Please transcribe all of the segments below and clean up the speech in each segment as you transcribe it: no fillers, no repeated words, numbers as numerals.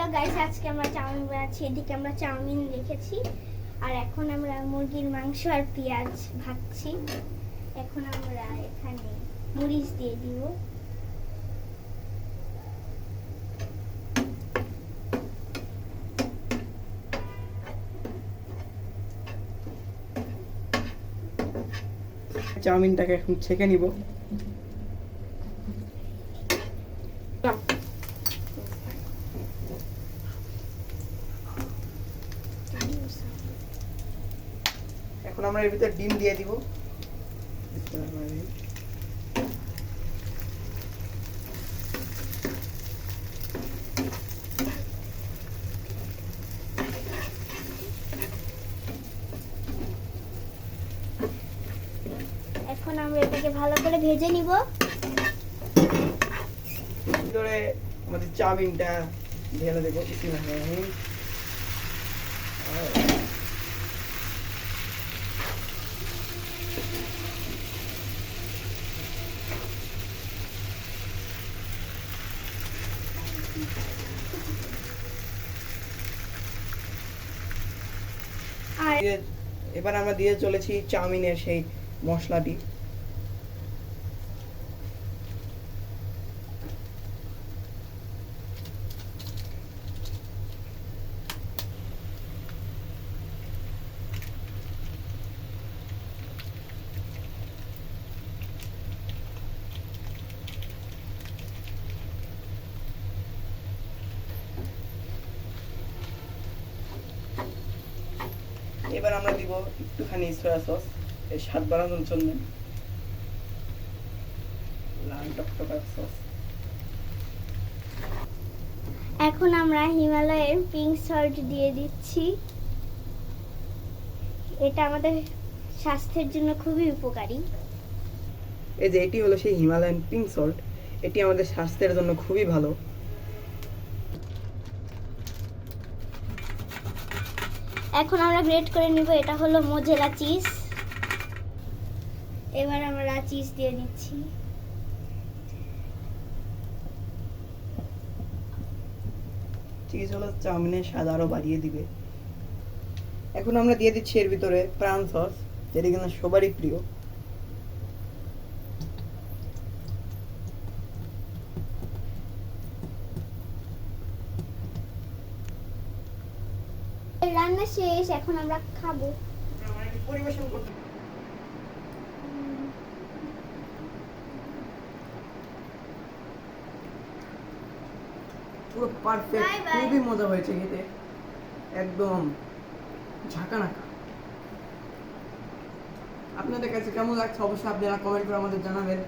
Hello guys, আজকে আমরা chowmein বানাচ্ছি। এদিকে আমরা চাউমিন রেখেছি আর এখন আমরা মুরগির মাংস আর পেঁয়াজ ভাজছি। এখন আমরা এখানে মরিচ দিয়ে দিব। চাউমিনটাকে এখন ছেঁকে নিব। এখন আমরা এর ভিতরে ডিম দিয়ে দিব। এখন আমরা এটাকে ভালো করে ভেজে নিব। ভিতরে আমাদের চাউমিনটা ঢেলে দেবো। আর এবার আমরা দিয়ে চলেছি চাউমিনের সেই মশলাটি। এবার আমরা দিব একটুখানি সয়া সস, এই স্বাদ বাড়ানোর জন্য। লাল টকটকা সস। এখন আমরা হিমালয়ের পিঙ্ক সল্ট দিয়ে দিচ্ছি। এটা আমাদের স্বাস্থ্যের জন্য খুবই উপকারী। এই যে এটি হলো সেই হিমালয়ান পিঙ্ক সল্ট। এটি আমাদের স্বাস্থ্যের জন্য খুবই ভালো। এখন আমরা গ্রেট করে নিব। এটা হলো মোজেলা চিজ। এবার আমরা চিজ দিয়ে দিচ্ছি। চিজ হলো চাউমিনের স্বাদ আরো বাড়িয়ে দিবে। এখন আমরা দিয়ে দিচ্ছি এর ভিতরে প্রাণ সস, যেটা কিনা সবারই প্রিয়। রান্না শেষ, এখন আমরা খাবো। পরিবেশন করতে পুরো পারফেক্ট, Bye bye. খুবই মজা হয়েছে খেতে, একদম ঝাঁকানাকা। আপনাদের কাছে কেমন লাগছে অবশ্যই আপনারা কমেন্ট করে আমাদের জানাবেন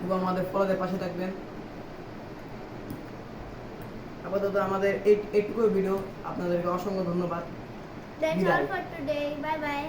এবং আমাদের ফলোদের পাশে থাকবেন। আপাতত আমাদের এইটুকু ভিডিও। আপনাদেরকে অসংখ্য ধন্যবাদ। That's all বিদায়। for today. Bye bye.